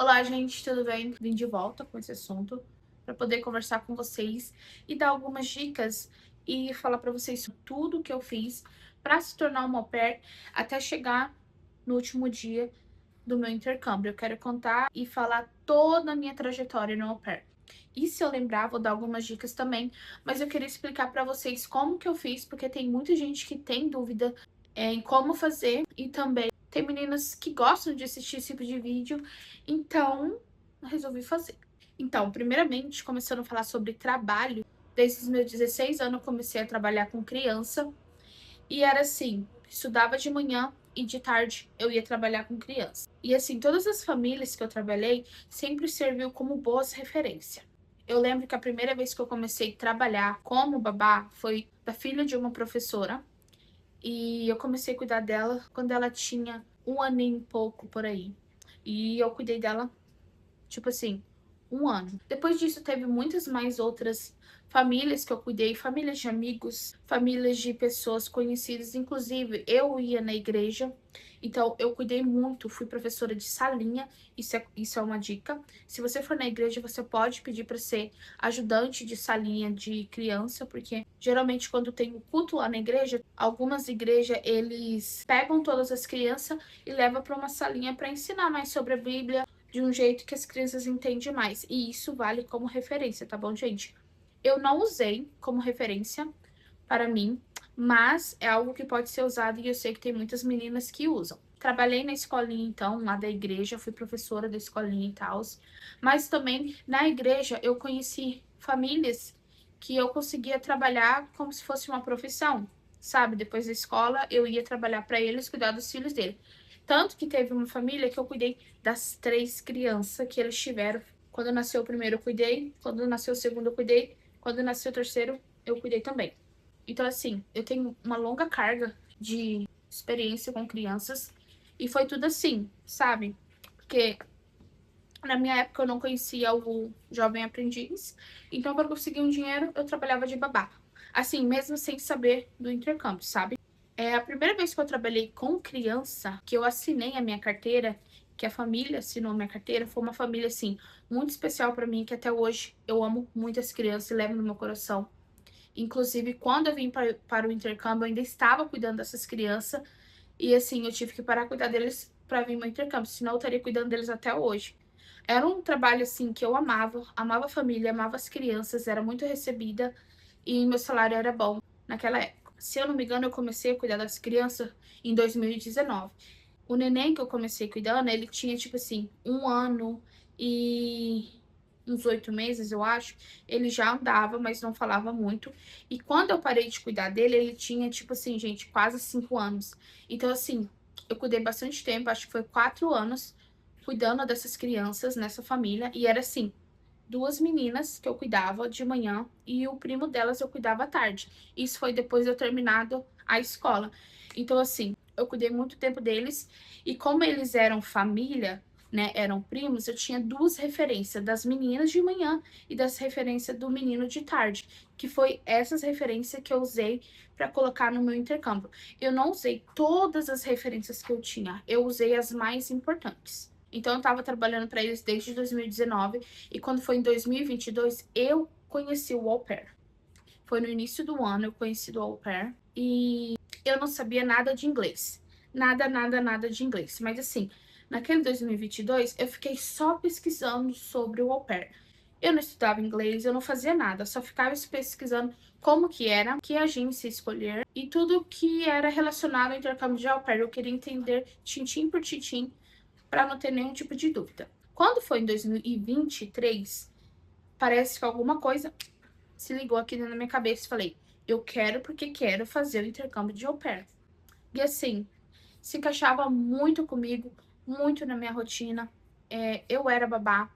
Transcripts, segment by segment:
Olá, gente, tudo bem? Vim de volta com esse assunto para poder conversar com vocês e dar algumas dicas e falar para vocês sobre tudo que eu fiz para se tornar uma au pair até chegar no último dia do meu intercâmbio. Eu quero contar e falar toda a minha trajetória no au pair. E se eu lembrar, vou dar algumas dicas também, mas eu queria explicar para vocês como que eu fiz, porque tem muita gente que tem dúvida em como fazer e também tem meninas que gostam de assistir esse tipo de vídeo, então eu resolvi fazer. Então, primeiramente, começando a falar sobre trabalho, desde os meus 16 anos eu comecei a trabalhar com criança e era assim, estudava de manhã e de tarde eu ia trabalhar com criança. E assim, todas as famílias que eu trabalhei sempre serviu como boas referências. Eu lembro que a primeira vez que eu comecei a trabalhar como babá foi da filha de uma professora. E eu comecei a cuidar dela quando ela tinha 1 aninho e pouco por aí. E eu cuidei dela, tipo assim, 1 ano. Depois disso, teve muitas mais outras famílias que eu cuidei, famílias de amigos, famílias de pessoas conhecidas. Inclusive, eu ia na igreja, então eu cuidei muito, fui professora de salinha, isso é uma dica. Se você for na igreja, você pode pedir para ser ajudante de salinha de criança, porque geralmente quando tem o culto lá na igreja, algumas igrejas eles pegam todas as crianças e levam para uma salinha para ensinar mais sobre a Bíblia, de um jeito que as crianças entendem mais. E isso vale como referência, tá bom, gente? Eu não usei como referência para mim, mas é algo que pode ser usado e eu sei que tem muitas meninas que usam. Trabalhei na escolinha, então, lá da igreja, fui professora da escolinha e tal, mas também na igreja eu conheci famílias que eu conseguia trabalhar como se fosse uma profissão, sabe? Depois da escola, eu ia trabalhar para eles, cuidar dos filhos dele. Tanto que teve uma família que eu cuidei das 3 crianças que eles tiveram. Quando nasceu o primeiro, eu cuidei. Quando nasceu o segundo, eu cuidei. Quando nasceu o terceiro, eu cuidei também. Então, assim, eu tenho uma longa carga de experiência com crianças. E foi tudo assim, sabe? Porque na minha época eu não conhecia o jovem aprendiz. Então, para conseguir um dinheiro, eu trabalhava de babá. Assim, mesmo sem saber do intercâmbio, sabe? É a primeira vez que eu trabalhei com criança, que eu assinei a minha carteira, que a família assinou a minha carteira, foi uma família, assim, muito especial para mim, que até hoje eu amo muito as crianças e levo no meu coração. Inclusive, quando eu vim para o intercâmbio, eu ainda estava cuidando dessas crianças. E, assim, eu tive que parar de cuidar deles para vir para o intercâmbio, senão eu estaria cuidando deles até hoje. Era um trabalho, assim, que eu amava a família, amava as crianças, era muito recebida e meu salário era bom naquela época. Se eu não me engano, eu comecei a cuidar das crianças em 2019. O neném que eu comecei cuidando, ele tinha, tipo assim, 1 ano e uns 8 meses, eu acho. Ele já andava, mas não falava muito. E quando eu parei de cuidar dele, ele tinha, tipo assim, gente, quase 5 anos. Então, assim, eu cuidei bastante tempo, acho que foi 4 anos, cuidando dessas crianças nessa família. E era assim, 2 meninas que eu cuidava de manhã e o primo delas eu cuidava à tarde. Isso foi depois de eu terminado a escola. Então, assim, eu cuidei muito tempo deles e como eles eram família, né, eram primos, eu tinha 2 referências, das meninas de manhã e das referências do menino de tarde, que foi essas referências que eu usei para colocar no meu intercâmbio. Eu não usei todas as referências que eu tinha, eu usei as mais importantes. Então, eu estava trabalhando para eles desde 2019 e quando foi em 2022, eu conheci o au pair. Foi no início do ano, eu conheci o au pair e eu não sabia nada de inglês. Nada, nada, nada de inglês. Mas assim, naquele 2022, eu fiquei só pesquisando sobre o au pair. Eu não estudava inglês, eu não fazia nada, só ficava pesquisando como que era, que agência escolher e tudo que era relacionado ao intercâmbio de au pair. Eu queria entender tintim por tintim para não ter nenhum tipo de dúvida. Quando foi em 2023, parece que alguma coisa se ligou aqui na minha cabeça e falei, eu quero porque quero fazer o intercâmbio de au pair. E assim, se encaixava muito comigo, muito na minha rotina. Eu era babá,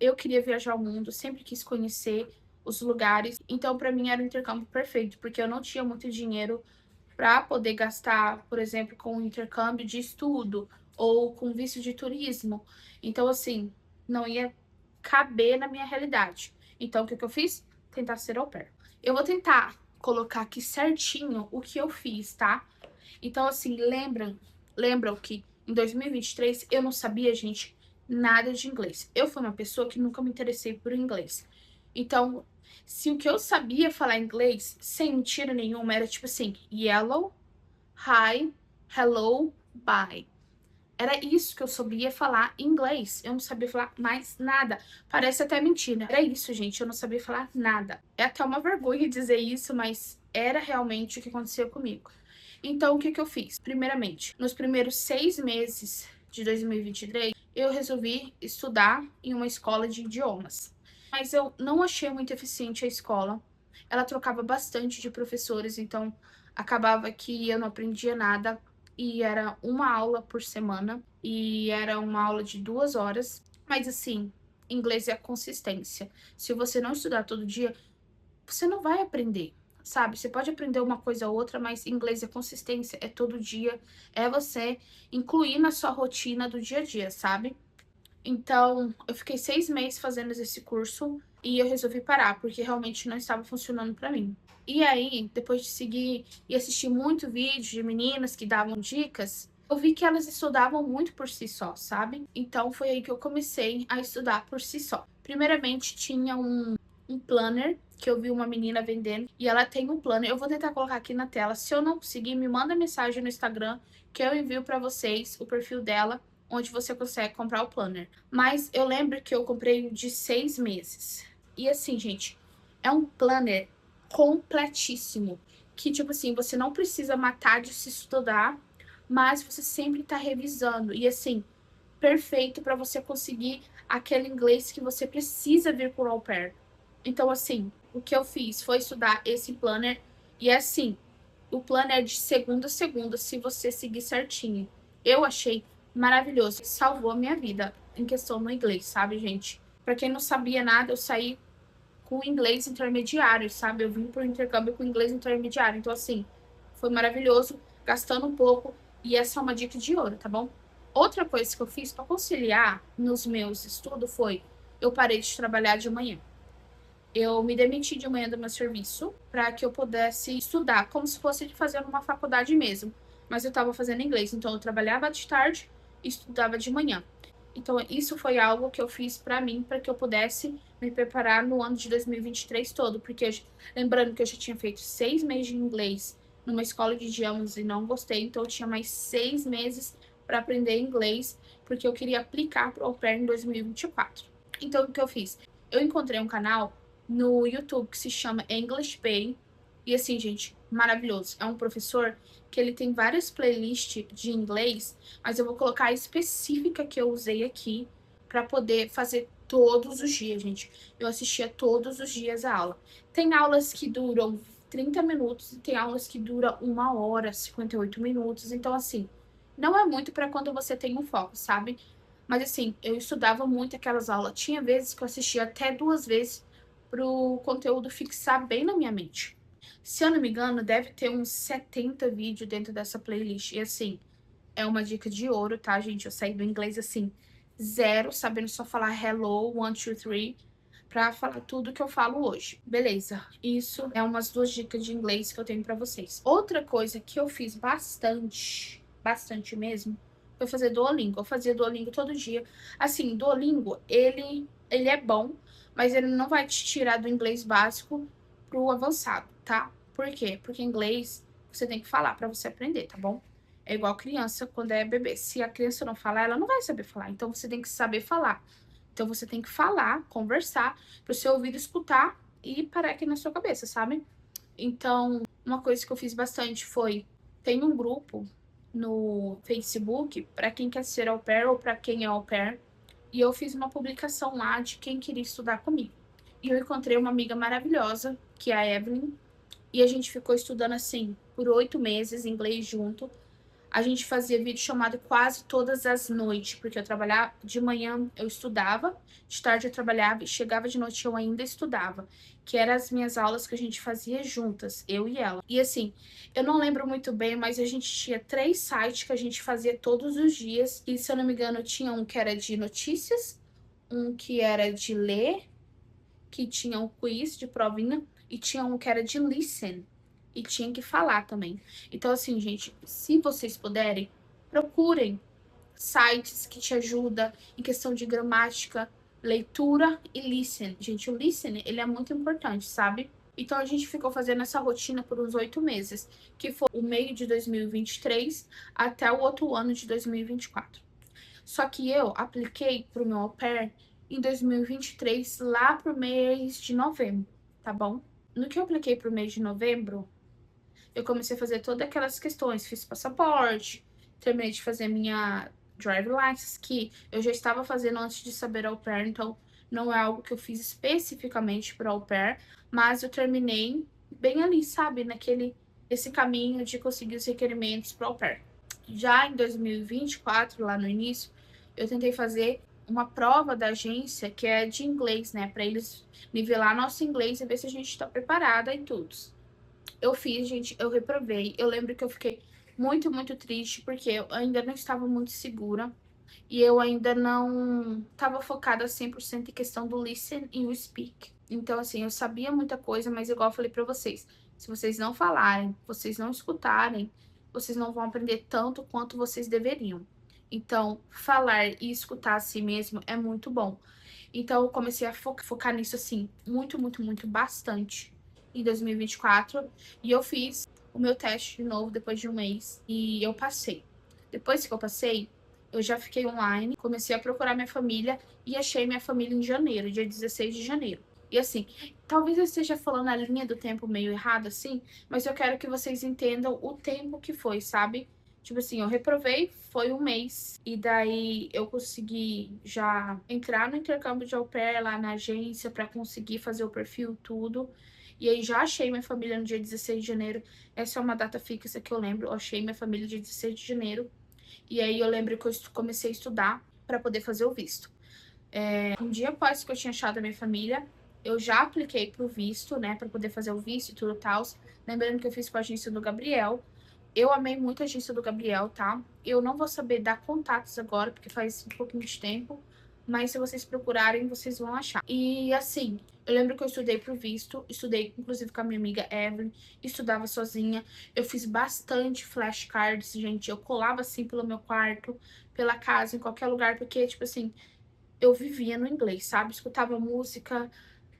eu queria viajar ao mundo, sempre quis conhecer os lugares. Então, para mim, era o intercâmbio perfeito, porque eu não tinha muito dinheiro para poder gastar, por exemplo, com intercâmbio de estudo ou com visto de turismo. Então, assim, não ia caber na minha realidade. Então, o que eu fiz? Tentar ser au pair. Eu vou tentar colocar aqui certinho o que eu fiz, tá? Então, assim, lembram que em 2023 eu não sabia, gente, nada de inglês. Eu fui uma pessoa que nunca me interessei por inglês. Então, se o que eu sabia falar inglês, sem mentira nenhuma, era tipo assim, yellow, hi, hello, bye. Era isso que eu sabia falar em inglês. Eu não sabia falar mais nada. Parece até mentira. Era isso, gente. Eu não sabia falar nada. É até uma vergonha dizer isso, mas era realmente o que acontecia comigo. Então, o que que eu fiz? Primeiramente, nos primeiros 6 meses de 2023, eu resolvi estudar em uma escola de idiomas. Mas eu não achei muito eficiente a escola. Ela trocava bastante de professores, então acabava que eu não aprendia nada e era uma aula por semana e era uma aula de 2 horas. Mas assim, inglês é a consistência. Se você não estudar todo dia, você não vai aprender, sabe? Você pode aprender uma coisa ou outra, mas inglês é consistência, é todo dia, é você incluir na sua rotina do dia a dia, sabe? Então, eu fiquei 6 meses fazendo esse curso e eu resolvi parar, porque realmente não estava funcionando para mim. E aí, depois de seguir e assistir muito vídeo de meninas que davam dicas, eu vi que elas estudavam muito por si só, sabe? Então, foi aí que eu comecei a estudar por si só. Primeiramente, tinha um planner que eu vi uma menina vendendo e ela tem um planner. Eu vou tentar colocar aqui na tela. Se eu não conseguir, me manda mensagem no Instagram que eu envio para vocês o perfil dela, onde você consegue comprar o planner. Mas eu lembro que eu comprei o de 6 meses. E assim, gente, é um planner completíssimo. Que, tipo assim, você não precisa matar de se estudar, mas você sempre tá revisando. E assim, perfeito para você conseguir aquele inglês que você precisa vir por au pair. Então, assim, o que eu fiz foi estudar esse planner. E assim, o planner é de segunda a segunda, se você seguir certinho. Eu achei maravilhoso. Salvou a minha vida em questão no inglês, sabe, gente? Pra quem não sabia nada, eu saí com inglês intermediário, sabe? Eu vim pro intercâmbio com inglês intermediário. Então, assim, foi maravilhoso, gastando um pouco. E essa é uma dica de ouro, tá bom? Outra coisa que eu fiz para conciliar nos meus estudos foi: eu parei de trabalhar de manhã. Eu me demiti de manhã do meu serviço para que eu pudesse estudar, como se fosse fazer uma faculdade mesmo. Mas eu estava fazendo inglês, então eu trabalhava de tarde e estudava de manhã. Então, isso foi algo que eu fiz para mim, para que eu pudesse me preparar no ano de 2023 todo. Porque, lembrando que eu já tinha feito 6 meses de inglês numa escola de idiomas e não gostei, então eu tinha mais 6 meses para aprender inglês, porque eu queria aplicar para o au pair em 2024. Então, o que eu fiz? Eu encontrei um canal no YouTube que se chama English Pay. E assim, gente, maravilhoso. É um professor que ele tem várias playlists de inglês, mas eu vou colocar a específica que eu usei aqui para poder fazer todos os dias, gente. Eu assistia todos os dias a aula. Tem aulas que duram 30 minutos e tem aulas que duram 1 hora, 58 minutos. Então, assim, não é muito para quando você tem um foco, sabe? Mas assim, eu estudava muito aquelas aulas. Tinha vezes que eu assistia até 2 vezes pro conteúdo fixar bem na minha mente. Se eu não me engano, deve ter uns 70 vídeos dentro dessa playlist. E assim, é uma dica de ouro, tá, gente? Eu saí do inglês assim, zero, sabendo só falar hello, one, two, three, pra falar tudo que eu falo hoje. Beleza, isso é umas 2 dicas de inglês que eu tenho pra vocês. Outra coisa que eu fiz bastante, bastante mesmo, foi fazer Duolingo. Eu fazia Duolingo todo dia. Assim, Duolingo, ele é bom, mas ele não vai te tirar do inglês básico pro avançado, tá? Por quê? Porque inglês você tem que falar pra você aprender, tá bom? É igual criança quando é bebê. Se a criança não falar, ela não vai saber falar. Então você tem que saber falar. Então você tem que falar, conversar, para o seu ouvido escutar e parar aqui na sua cabeça, sabe? Então, uma coisa que eu fiz bastante foi: tem um grupo no Facebook para quem quer ser au pair ou para quem é au pair. E eu fiz uma publicação lá de quem queria estudar comigo. E eu encontrei uma amiga maravilhosa, que é a Evelyn, e a gente ficou estudando assim por 8 meses inglês junto. A gente fazia vídeo chamado quase todas as noites, porque eu trabalhava de manhã, eu estudava, de tarde eu trabalhava e chegava de noite eu ainda estudava, que eram as minhas aulas que a gente fazia juntas, eu e ela. E assim, eu não lembro muito bem, mas a gente tinha 3 sites que a gente fazia todos os dias, e se eu não me engano, tinha um que era de notícias, um que era de ler, que tinha um quiz de provinha, e tinha um que era de listen, e tinha que falar também. Então, assim, gente, se vocês puderem, procurem sites que te ajudam em questão de gramática, leitura e listen. Gente, o listen, ele é muito importante, sabe? Então, a gente ficou fazendo essa rotina por uns 8 meses, que foi o meio de 2023 até o outro ano de 2024. Só que eu apliquei para o meu au pair em 2023, lá pro mês de novembro, tá bom? No que eu apliquei pro mês de novembro, eu comecei a fazer todas aquelas questões, fiz passaporte, terminei de fazer minha drive license, que eu já estava fazendo antes de saber au pair, então não é algo que eu fiz especificamente para au pair, mas eu terminei bem ali, sabe, esse caminho de conseguir os requerimentos para au pair. Já em 2024, lá no início, eu tentei fazer uma prova da agência que é de inglês, né, para eles nivelar nosso inglês e ver se a gente está preparada e tudo. Eu fiz, gente, eu reprovei. Eu lembro que eu fiquei muito, muito triste, porque eu ainda não estava muito segura. E eu ainda não estava focada 100% em questão do listen e o speak. Então, assim, eu sabia muita coisa, mas igual eu falei pra vocês, se vocês não falarem, vocês não escutarem, vocês não vão aprender tanto quanto vocês deveriam. Então, falar e escutar a si mesmo é muito bom. Então, eu comecei a focar nisso, assim, muito, muito, muito, bastante em 2024. E eu fiz o meu teste de novo depois de um mês e eu passei. Depois que eu passei, eu já fiquei online, comecei a procurar minha família e achei minha família em janeiro, dia 16 de janeiro. E assim, talvez eu esteja falando a linha do tempo meio errado, assim, mas eu quero que vocês entendam o tempo que foi, sabe? Tipo assim, eu reprovei, foi um mês, e daí eu consegui já entrar no intercâmbio de au pair lá na agência para conseguir fazer o perfil, tudo. E aí já achei minha família no dia 16 de janeiro. Essa é uma data fixa que eu lembro. Eu achei minha família dia 16 de janeiro. E aí eu lembro que eu comecei a estudar para poder fazer o visto. Um dia após que eu tinha achado a minha família, eu já apliquei pro visto, né, para poder fazer o visto e tudo tal. Lembrando que eu fiz com a agência do Gabriel. Eu amei muito a agência do Gabriel, tá? Eu não vou saber dar contatos agora, porque faz um pouquinho de tempo. Mas se vocês procurarem, vocês vão achar. E assim, eu lembro que eu estudei pro visto. Estudei, inclusive, com a minha amiga Evelyn. Estudava sozinha. Eu fiz bastante flashcards, gente. Eu colava, assim, pelo meu quarto, pela casa, em qualquer lugar. Porque, tipo assim, eu vivia no inglês, sabe? Escutava música.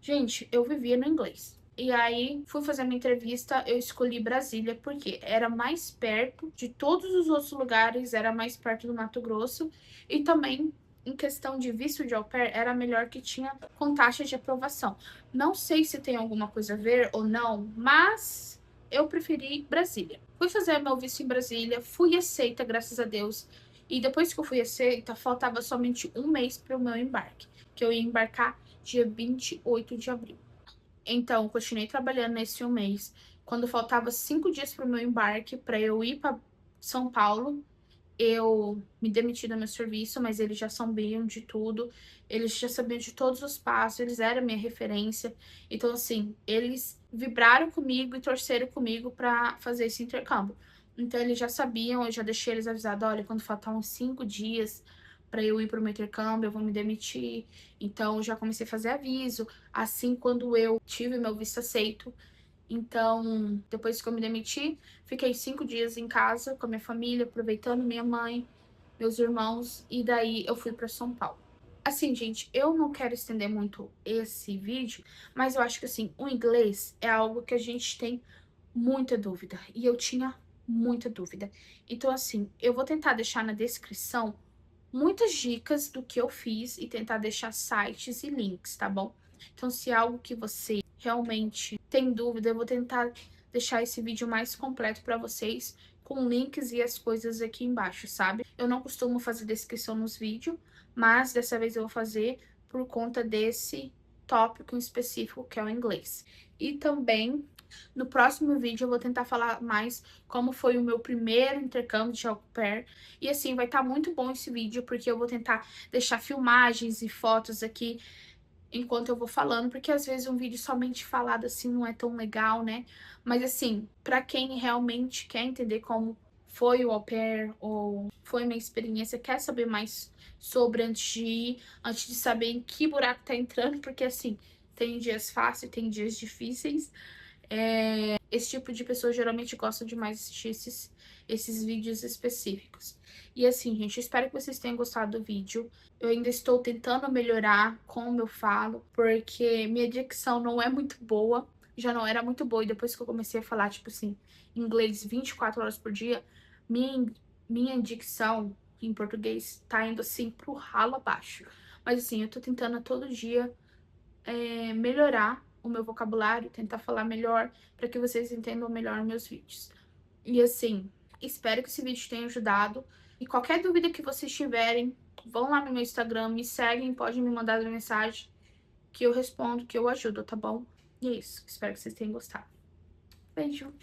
Gente, eu vivia no inglês. E aí, fui fazer minha entrevista, eu escolhi Brasília, porque era mais perto de todos os outros lugares, era mais perto do Mato Grosso. E também, em questão de visto de au pair, era a melhor que tinha com taxa de aprovação. Não sei se tem alguma coisa a ver ou não, mas eu preferi Brasília. Fui fazer meu visto em Brasília, fui aceita, graças a Deus. E depois que eu fui aceita, faltava somente um mês para o meu embarque, que eu ia embarcar dia 28 de abril. Então, continuei trabalhando nesse um mês. Quando faltava 5 dias para o meu embarque, para eu ir para São Paulo, eu me demiti do meu serviço, mas eles já sabiam de tudo, eles já sabiam de todos os passos, eles eram minha referência. Então, assim, eles vibraram comigo e torceram comigo para fazer esse intercâmbio. Então, eles já sabiam, eu já deixei eles avisados: olha, quando faltar uns 5 dias para eu ir para o meu intercâmbio, eu vou me demitir. Então, eu já comecei a fazer aviso. Assim, quando eu tive meu visto aceito, então, depois que eu me demiti, fiquei 5 dias em casa com a minha família, aproveitando minha mãe, meus irmãos, e daí eu fui para São Paulo. Assim, gente, eu não quero estender muito esse vídeo, mas eu acho que assim, o inglês é algo que a gente tem muita dúvida, e eu tinha muita dúvida. Então, assim, eu vou tentar deixar na descrição muitas dicas do que eu fiz e tentar deixar sites e links, tá bom? Então, se é algo que você realmente tem dúvida, eu vou tentar deixar esse vídeo mais completo para vocês, com links e as coisas aqui embaixo, sabe? Eu não costumo fazer descrição nos vídeos, mas dessa vez eu vou fazer por conta desse tópico em específico, que é o inglês. E também, no próximo vídeo, eu vou tentar falar mais como foi o meu primeiro intercâmbio de au pair. E assim, vai estar muito bom esse vídeo, porque eu vou tentar deixar filmagens e fotos aqui enquanto eu vou falando, porque às vezes um vídeo somente falado assim não é tão legal, né? Mas assim, pra quem realmente quer entender como foi o au pair ou foi minha experiência, quer saber mais sobre antes de ir, antes de saber em que buraco tá entrando, porque assim, tem dias fáceis, tem dias difíceis. Esse tipo de pessoa geralmente gosta de mais assistir esses vídeos específicos. E assim, gente, eu espero que vocês tenham gostado do vídeo. Eu ainda estou tentando melhorar como eu falo, porque minha dicção não é muito boa. Já não era muito boa, e depois que eu comecei a falar, tipo assim, inglês 24 horas por dia, minha, minha dicção em português tá indo assim pro ralo abaixo. Mas assim, eu tô tentando todo dia melhorar o meu vocabulário, tentar falar melhor, para que vocês entendam melhor meus vídeos. E assim, espero que esse vídeo tenha ajudado. E qualquer dúvida que vocês tiverem, vão lá no meu Instagram, me seguem, podem me mandar mensagem, que eu respondo, que eu ajudo, tá bom? E é isso. Espero que vocês tenham gostado. Beijo!